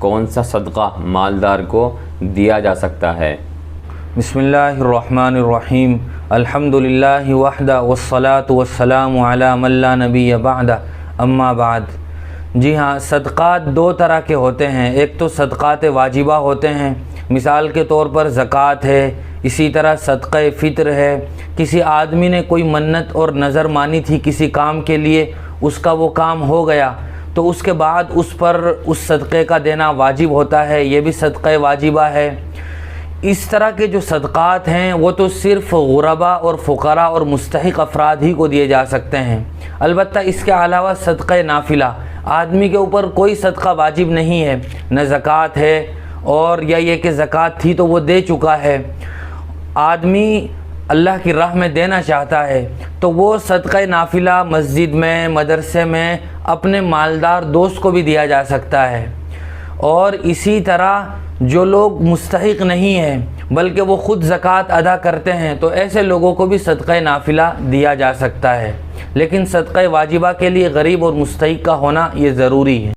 کون سا صدقہ مالدار کو دیا جا سکتا ہے؟ بسم اللہ الرحمن الرحیم، الحمدللہ وحدہ والصلاة والسلام علی من لا نبی بعدہ، اما بعد۔ جی ہاں، صدقات دو طرح کے ہوتے ہیں۔ ایک تو صدقات واجبہ ہوتے ہیں، مثال کے طور پر زکوٰۃ ہے، اسی طرح صدقہ فطر ہے۔ کسی آدمی نے کوئی منت اور نظر مانی تھی کسی کام کے لیے، اس کا وہ کام ہو گیا تو اس کے بعد اس پر اس صدقے کا دینا واجب ہوتا ہے، یہ بھی صدقہ واجبہ ہے۔ اس طرح کے جو صدقات ہیں وہ تو صرف غربا اور فقراء اور مستحق افراد ہی کو دیے جا سکتے ہیں۔ البتہ اس کے علاوہ صدقہ نافلہ، آدمی کے اوپر کوئی صدقہ واجب نہیں ہے، نہ زکوٰۃ ہے اور یا یہ کہ زکوٰۃ تھی تو وہ دے چکا ہے، آدمی اللہ کی راہ میں دینا چاہتا ہے تو وہ صدقہ نافلہ مسجد میں، مدرسے میں اپنے مالدار دوست کو بھی دیا جا سکتا ہے۔ اور اسی طرح جو لوگ مستحق نہیں ہیں بلکہ وہ خود زکوٰۃ ادا کرتے ہیں تو ایسے لوگوں کو بھی صدقہ نافلہ دیا جا سکتا ہے، لیکن صدقہ واجبہ کے لیے غریب اور مستحق کا ہونا یہ ضروری ہے۔